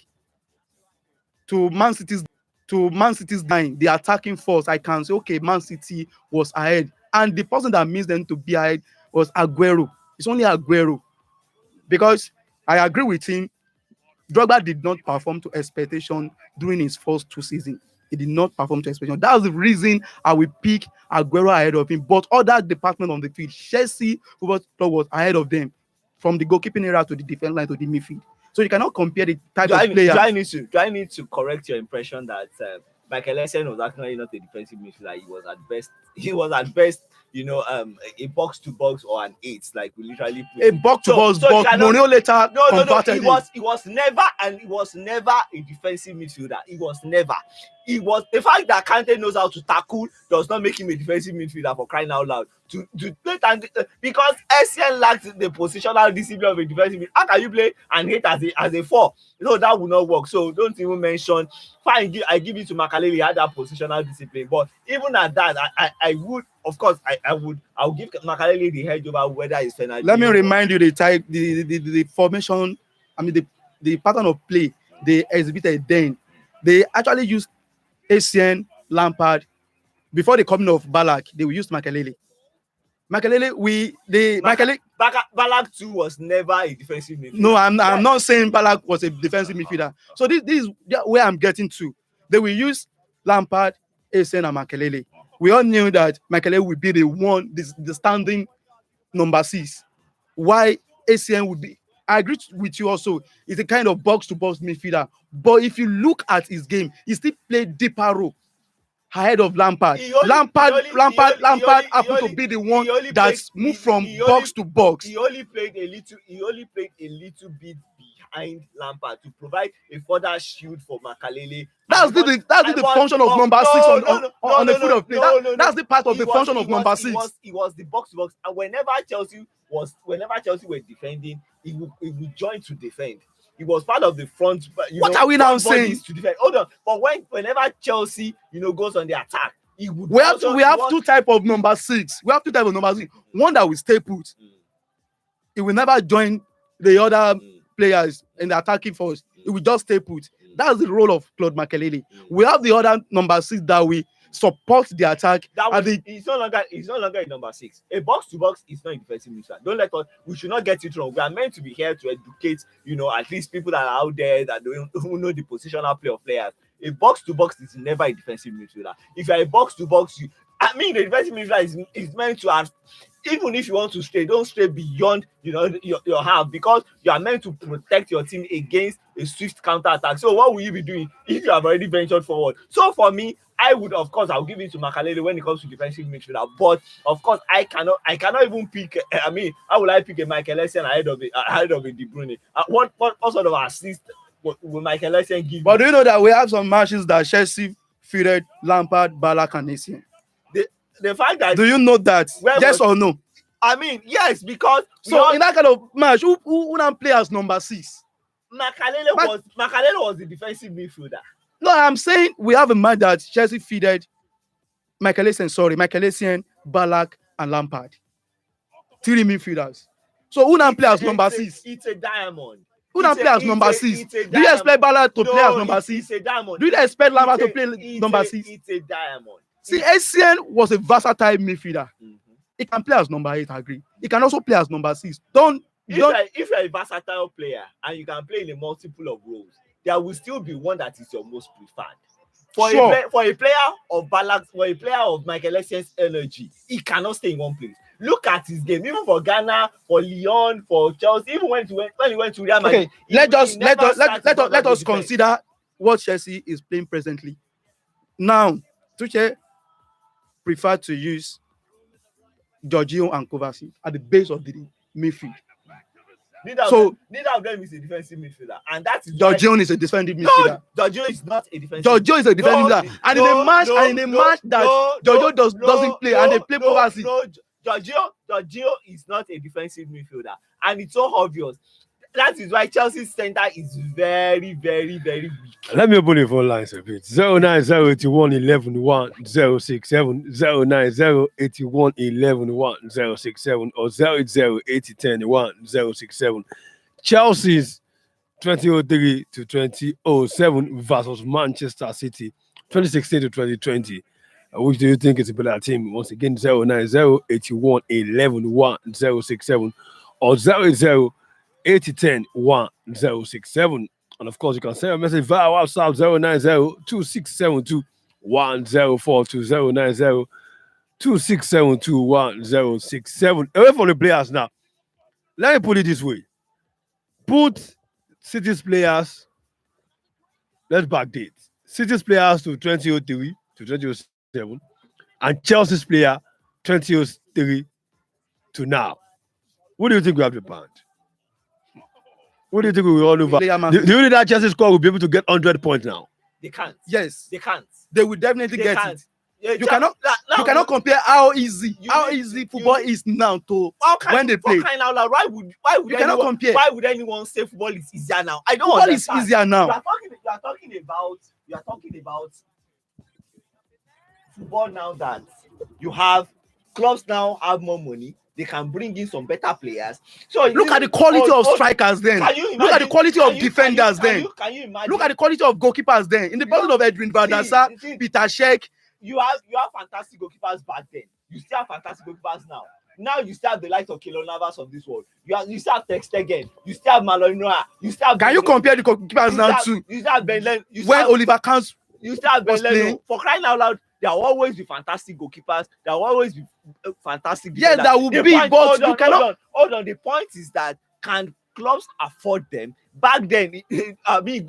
to Man City's nine, the attacking force. I can say, okay, Man City was ahead, and the person that means them to be ahead was Aguero. It's only Aguero, because I agree with him. Drogba did not perform to expectation during his first 2 seasons. He did not perform to expectation. That's the reason I will pick Aguero ahead of him. But other department on the field, Chelsea Football Club was ahead of them, from the goalkeeping area to the defense line to the midfield. So you cannot compare the type of player. Do I need to correct your impression that Michael Essien was actually not a defensive midfielder? He was at best, a box to box or an 8, like we literally put a box to box, but Mourinho later converted him. He was never a defensive midfielder. He was never. The fact that Kante knows how to tackle does not make him a defensive midfielder, for crying out loud. Because Essien lacks the positional discipline of a defensive midfielder. How can you play and hit as a 4? That will not work. So don't even mention. Fine, I give it to Makaleli. He had that positional discipline, but even at that, I would, of course, I'll give Makaleli the hedge over whether it's penalty. Let me remind you the formation. I mean the pattern of play they exhibited then. They actually used Essien, Lampard. Before the coming of Ballack, they will use Makaleli. Ballack too was never a defensive midfielder. No, I'm not saying Ballack was a defensive midfielder. So this is where I'm getting to. They will use Lampard, Essien, and Makaleli. We all knew that Makaleli would be the standing number 6. Why Essien would be? I agree with you also. He's a kind of box-to-box midfielder. But if you look at his game, he still played deeper role ahead of Lampard. Lampard happened to be the one that moved from box to box. He only played a little bit behind Lampard to provide a further shield for Makaleli. That's the function of number 6 on the field of play. That's the part of the function of number 6. He was the box to box, and whenever Chelsea were defending, he would join to defend. He was part of the front. What are we now saying? To defend. Hold on, but whenever Chelsea, goes on the attack, he would. We have two types of number 6. We have 2 types of number 6. One that will stay put. He will never join the other players in the attacking force. He will just stay put. That's the role of Claude Makelele. We have the other number 6 that we support the attack. He's no longer a number 6. A box to box is not a defensive midfielder. We should not get it wrong. We are meant to be here to educate, at least people that are out there that who know the positional play of players. A box to box is never a defensive midfielder. If you're a box to box, the defensive midfielder is meant to have. Even if you want to stray, don't stray beyond your half, because you are meant to protect your team against a swift counter attack. So what will you be doing if you have already ventured forward? So for me, I'll give it to Makaleli when it comes to defensive midfielder. But of course, I cannot even pick. How will I pick a Michael Essien ahead of a De Bruyne? What sort of assist will Michael Essien give? But do you know that we have some matches that Chelsea fielded Lampard, Ballack, and Essien? The fact that, do you know that? Yes or no? Yes, because in that kind of match, who now play as number 6? Makalele was the defensive midfielder. No, I'm saying we have a match that Chelsea fielded Michael Essien, Ballack, and Lampard. 3 midfielders. So who now play as number 6? It's a diamond. Who now play as number 6? Do you expect Ballack to play as number 6? It's a diamond. Do you expect Lampard to play number 6? It's a diamond. See, Essien was a versatile midfielder. He can play as number 8, I agree. He can also play as number 6. If you're a versatile player and you can play in a multiple of roles, there will still be one that is your most preferred. For a player of Ballack, for a player of Michael Essien's energy, he cannot stay in one place. Look at his game, even for Ghana, for Lyon, for Chelsea, even when he went to Real Madrid. Okay, let us consider what Chelsea is playing presently. Now, Tuchel prefer to use Jorginho and Kovacic at the base of the midfield. Neither of them is a defensive midfielder, and that is Jorginho is a defensive midfielder. No, Jorginho is not a defensive. Jorginho is a defensive midfielder, and in a match that Jorginho doesn't play, and they play Kovacic. Jorginho is not a defensive midfielder, and it's so obvious. that is why Chelsea's center is very, very, very weak. Let me open the phone lines a bit. 09081 11 1067 09081 11 1067 or 0808010 1067. Chelsea's 2003 to 2007 versus Manchester City 2016 to 2020. Which do you think is a better team? Once again, 09081 11 1067 or 0808010 1067. And of course, you can send a message via WhatsApp 0902672 1042 090 2672 1067. Away from the players now. Let me put it this way. Put City's players, let's backdate. City's players to 2003 to 2007 and Chelsea's player 2003 to now. What do you think we have the band? What do you think we will all over? Do you think that Chelsea squad will be able to get 100 points now? They can't. Yes, They can't. they will definitely They get can't. it. Yeah, You cannot compare how easy football is now to when they play. Why would You cannot compare. Why would anyone say football is easier now? I don't Football is understand. easier now. You are talking about football now that you have clubs now have more money. They can bring in some better players. So Look at the quality of strikers then. Can you Look at the imagine- quality of can you- defenders can then. you- Can you imagine? Look at the quality of goalkeepers then. In the person of Edwin Van der Sar, See, Peter Cech. you have fantastic goalkeepers back then. You still have fantastic goalkeepers now. Now you still have the likes of Keylor Navas of this world. You still have Ter Stegen. You still have Malonua. You still have. Can you compare the goalkeepers now too? You still have Ben Len. When Oliver Kahn You still have Ben was playing. Leno. For crying out loud, there will always be fantastic goalkeepers. There will always be fantastic. Yes, defenders. that will The be, point- but hold you on, cannot- Hold on. The point is that can clubs afford them? Back then, very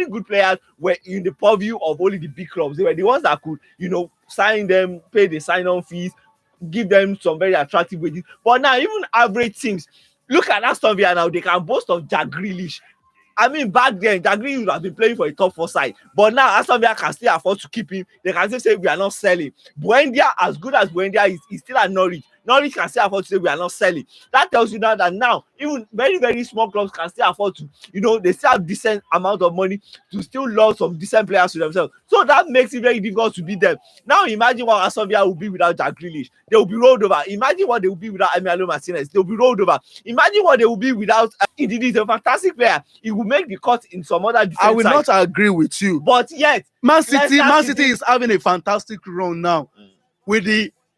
good players were in the purview of only the big clubs. They were the ones that could, sign them, pay the sign-on fees, give them some very attractive wages. But now, even average teams, look at Aston Villa now. They can boast of Jack Grealish. I mean, back then, Jack Grealish would have been playing for a top 4 side. But now, Aston Villa can still afford to keep him. They can still say we are not selling. Buendia, as good as Buendia is still at Norwich. Norwich can still afford to say we are not selling. That tells you now that now, even very, very small clubs can still afford to, they still have decent amount of money to still lose some decent players to themselves. So that makes it very difficult to beat them. Now imagine what Aston Villa will be without Jack Grealish. They will be rolled over. Imagine what they will be without Emiliano Martinez. They will be rolled over. Imagine what they will be without Ndidi. He's a fantastic player. He will make the cut in some other defense I will side. not agree with you. But yet, Man City Leicester City is having a fantastic run now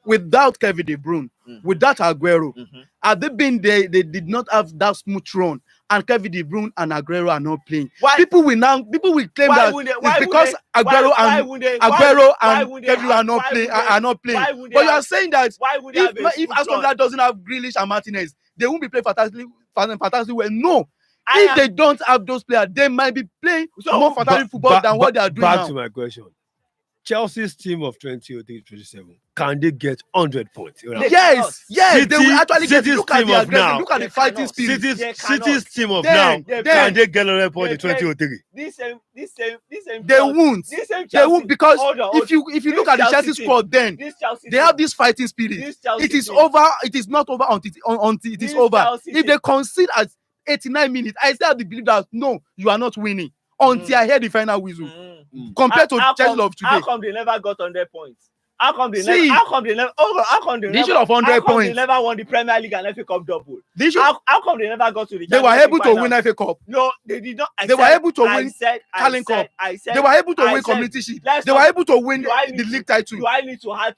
without Kevin De Bruyne, without Aguero. Had they been there, they did not have that smooth run, and Kevin De Bruyne and Aguero are not playing. Why- People will claim Why that would they- it's why would because they- Aguero why and would they- Aguero why and would they Kevin have- are not why playing. would they- Are not playing. why would they But you are have- saying that why would they have a if smooth Aston run? Villa doesn't have Grealish and Martinez, they won't be playing fantastically well. No. I If am- they don't have those players, they might be playing So, more fantastic football than what they are doing Back now. to my question. Chelsea's team of 2003-27, can they get 100 points? Yes, they will actually get. City's Look at team the of aggression, now. look at They the fighting cannot. spirit. They City's cannot. team of Then- now, then- can they get 100 points They in 2003? This same They Chelsea- won't. this same They Chelsea- won't because hold on, if you this look at the Chelsea Chelsea team- squad, then this Chelsea they team- have this fighting spirit. this Chelsea It is team- over. It is not over until it is This over. Chelsea If team- they concede at 89 minutes, I still have the belief that no, you are not winning until I hear the final whistle. Compared to Chelsea of today, How come they never got 100 points? How come they See, never? How come they never? How come they the never? issue of 100 how come points. They never won the Premier League and FA Cup double. the issue, How come they never got to the? they were Champions able League to final? win FA Cup. No, they did not. They were able to I win said, Carling Cup. I said, They were able to I win said, Community Shield. let's They were not- able to win do I the need league to- title. Do I need to have?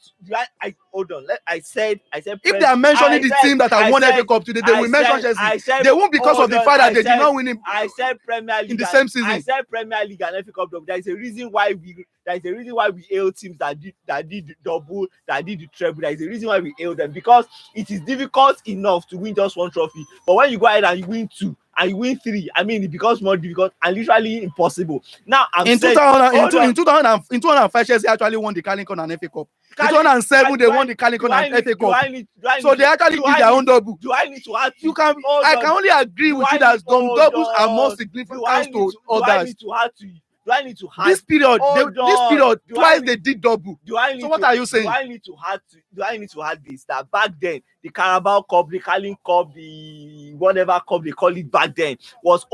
Hold on. I said. If they are mentioning the team that have won FA Cup today, they will mention Chelsea. They won't because of the fact that they did not win it. I said Premier League in the same season. I said Premier League and FA Cup double. There is a reason why we hail teams that did the double, that did the treble. There is a reason why we hail them, because it is difficult enough to win just one trophy. But when you go ahead and you win 2 and you win 3, I mean, it becomes more difficult and literally impossible. Now, In 2005, Chelsea actually won the Carling Cup and FA Cup. In 2007, they won the Carling Cup and FA Cup. So they actually did their own double. Do I need to add? I can only agree with you that some doubles are more significant to others. Do I need to hide? This period, Do twice I they did double. Do I need So what to, are you saying? Do I need to add this? That back then, the Carabao Cup, the Carling Cup, the whatever cup they call it back then, was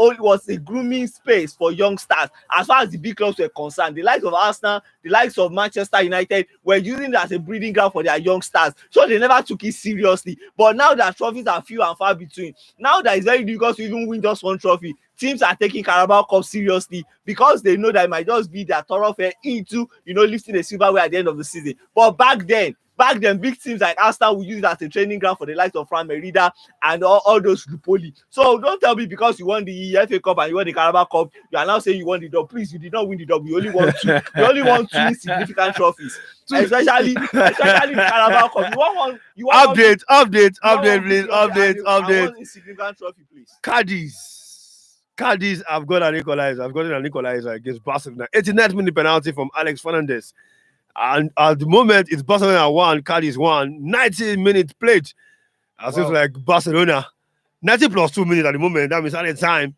a grooming space for young stars. As far as the big clubs were concerned, the likes of Arsenal, the likes of Manchester United were using it as a breeding ground for their young stars. So they never took it seriously. But now that trophies are few and far between, now that it's very difficult to even win just one trophy, teams are taking Carabao Cup seriously because they know that it might just be their thoroughfare into, lifting the silverware at the end of the season. But back then, big teams like Arsenal will use it as a training ground for the likes of Fran Merida and all those Lupoli. So don't tell me because you won the FA Cup and you won the Carabao Cup, you are now saying you won the dub. Please, you did not win the dub. You only won two. You only won two significant trophies, especially the Carabao Cup. You won update, please. Update. One insignificant trophy, please. Cadiz, I've got an equalizer against Barcelona. 89th minute penalty from Alex Fernandez. And at the moment, it's Barcelona 1, Cadiz 1. 90 minutes played. It seems like Barcelona. 90 plus 2 minutes at the moment. That means at the time,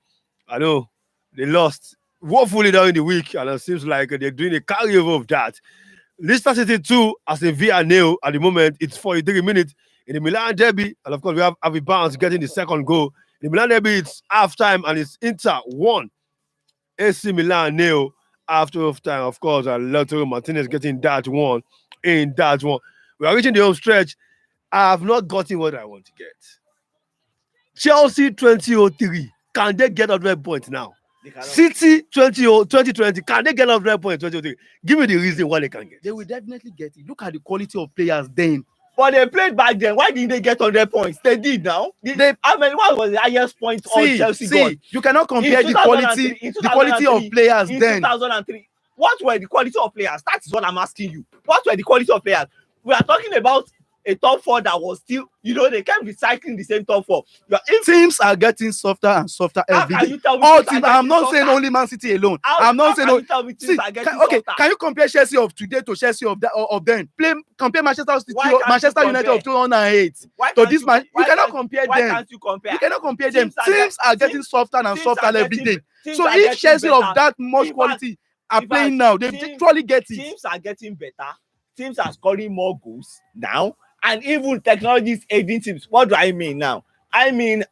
I know, they lost woefully down in the week. And it seems like they're doing a carryover of that. Leicester City 2, as a Villarreal at the moment, it's 43 minutes. In the Milan derby, and of course, we have Avi Barnes getting the second goal. In the Milan derby, it's half-time, and it's Inter 1. AC Milan 0. After half-time, of course, Lautaro Martinez getting that one. We are reaching the home stretch. I have not gotten what I want to get. Chelsea 2003. Can they get 100 points now? City 2020. Can they get 100 points 2003? Give me the reason why they can get. They will definitely get it. Look at the quality of players then. But they played back then. Why didn't they get 100 points? They did now. What was the highest point on Chelsea got? You cannot compare the quality of players in then. 2003. What were the quality of players? That is what I'm asking you. What were the quality of players? We are talking about a top four that was still, they kept recycling the same top four. Teams are getting softer and softer every day. All teams. I'm not saying only Man City alone. I'm not saying only. Can you compare Chelsea of today to Chelsea of then? Compare Manchester City, Manchester United of 2008. So this man, you cannot compare them. Why can't you compare? You cannot compare them. Teams are getting softer and softer every day. So if Chelsea of that much quality are playing now, they literally get it. Teams are getting better. Teams are scoring more goals now. And even technology is aiding teams. What do I mean now? I mean,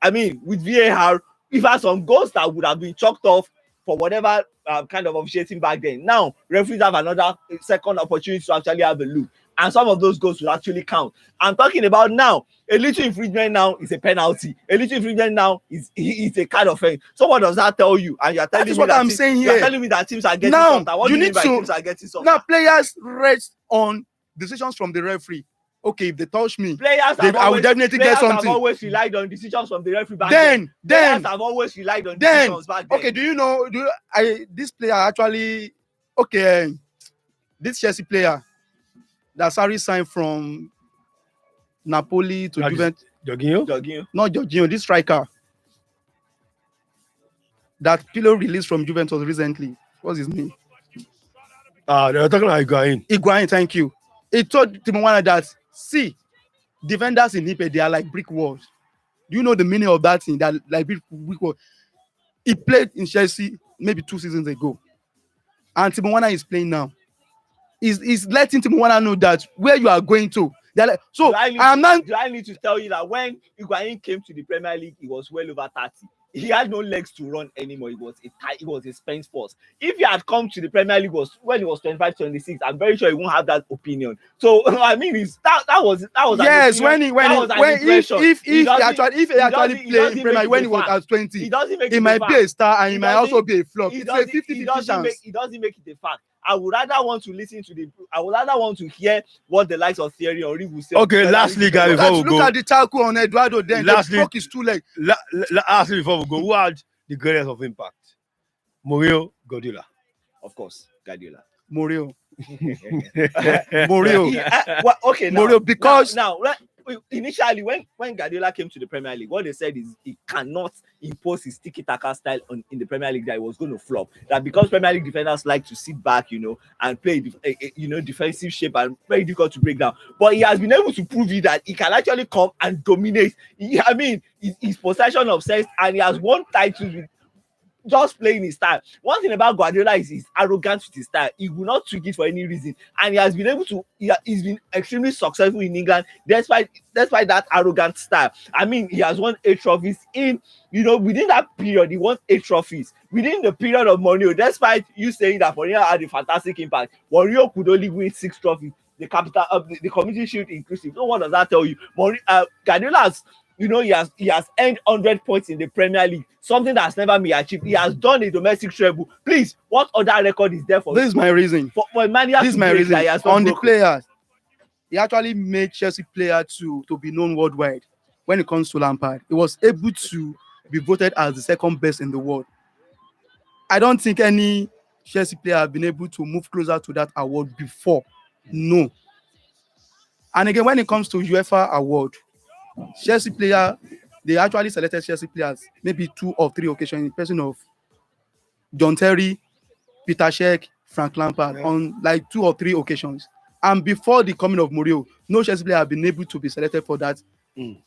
with VAR, we've had some goals that would have been chalked off for whatever kind of officiating back then. Now, referees have another second opportunity to actually have a look. And some of those goals will actually count. I'm talking about now, a little infringement now is a penalty. A little infringement now is a card offense. So what does that tell you? And you're telling me what I'm saying here. You're telling me that teams are getting now, softer. What do you mean by teams are getting softer? Now, players rest on decisions from the referee. Okay, if they touch me, I will definitely get something. Have always relied on decisions from the referee back then. Players have always relied on decisions back then. Okay, this player actually, this Chelsea player that Sarri signed from Napoli to Juventus. Jorginho? Not Jorginho, this striker that Pirlo released from Juventus recently. What's his name? They're talking about Higuain, thank you. He told Timo Werner that, see, defenders in Ipe, they are like brick walls. Do you know the meaning of that thing? That like brick walls. He played in Chelsea maybe 2 seasons ago. And Timo Werner is playing now. He's letting Timo Werner know that where you are going to. Like, so do I need to tell you that when Higuain came to the Premier League, he was well over 30. He had no legs to run anymore. It was a Spence force. If he had come to the Premier League when he was 25, 26, I'm very sure he won't have that opinion. So I mean, that was yes. If he actually played in Premier League when he was at 20, he might be a star and he might also be a flop. It's a 50-50 chance. It doesn't make it a fact. I would rather want to hear what the likes of Thierry Henry will say. Okay, lastly, guys, before we go. Look at the tackle on Eduardo then. Lastly, broke his 2 legs. Lastly, before we go, who had the greatest of impact? Mourinho, Guardiola. Of course, Guardiola. Mourinho. Mourinho, because now initially when Guardiola came to the Premier League, what they said is he cannot impose his tiki-taka style in the Premier League, that it was going to flop. That because Premier League defenders like to sit back, and play, defensive shape and very difficult to break down. But he has been able to prove it that he can actually come and dominate. His possession of sense, and he has won titles just playing his style. One thing about Guardiola is he's arrogant with his style. He will not tweak it for any reason, and he has been able to. He's been extremely successful in England despite that arrogant style. I mean, he has won 8 trophies in, within that period. He won 8 trophies within the period of Mourinho. Despite you saying that Mourinho had a fantastic impact, Mourinho could only win 6 trophies. The capital of the Community Shield inclusive. So what does that tell you? Guardiola has. He has earned 100 points in the Premier League, something that's never been achieved. He has done a domestic treble. Please, what other record is there for? This is my reason. For a manager this is my reason. On the broken. players, he actually made Chelsea player to be known worldwide. When it comes to Lampard, he was able to be voted as the second best in the world. I don't think any Chelsea player have been able to move closer to that award before. No. And again, when it comes to UEFA award, Chelsea player, they actually selected Chelsea players maybe 2 or 3 occasions in person of John Terry, Peter Cech, Frank Lampard on like 2 or 3 occasions. And before the coming of Mourinho, no Chelsea player have been able to be selected for that team,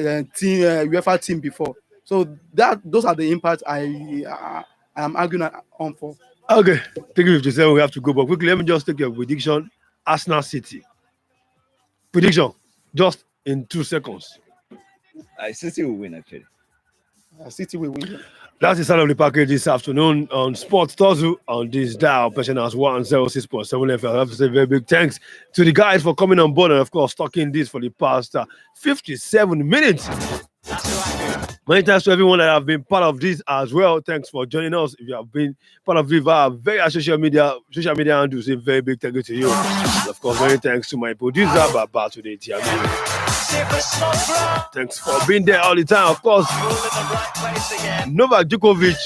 UEFA team before. So those are the impacts I am arguing on for. Okay, thank you, 57. We have to go, but quickly, let me just take your prediction. Arsenal City. Prediction, just in 2 seconds. City will win, actually. City will win. That's the start of the package this afternoon on Sports Tozu on this dial, Pensioners 106.7 FM. I have to say very big thanks to the guys for coming on board and, of course, talking this for the past 57 minutes. Many thanks to everyone that have been part of this as well. Thanks for joining us. If you have been part of this via various social media handles, a very big thank you to you. And of course, many thanks to my producer, Baba today, Tiago. Thanks for being there all the time. Of course, Novak Djokovic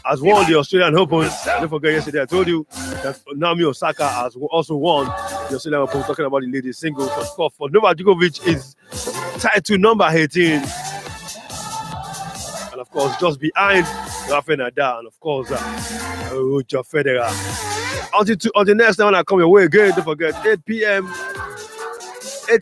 has won the Australian Open. Don't forget, yesterday I told you that Naomi Osaka has also won the Australian Open. Talking about the ladies singles. Of course, for Novak Djokovic is title number 18. And of course, just behind Rafael Nadal and of course, Roger Federer. Until next time when I come your way again, don't forget 8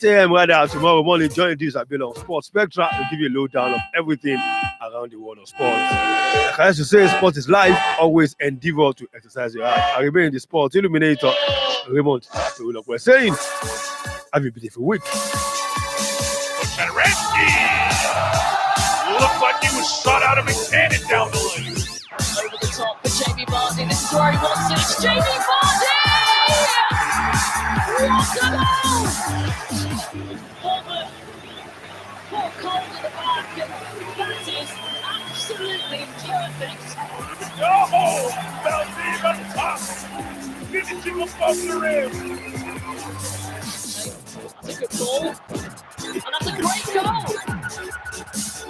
a.m. rather tomorrow morning. Join this at Bill on Sports Spectra to give you a lowdown of everything around the world of sports. Like I used to say, sport is life. Always endeavor to exercise your heart. I remain the sports illuminator, Raymond. So we're saying, have a beautiful week. Looked like he was shot out of a cannon down the lane. Over the top for Jamie Vardy. This is where he wants it. It's Jamie Vardy! What a goal! What cold in the back. That is absolutely perfect. Oh, Bellzy on top. Finishing above the rim.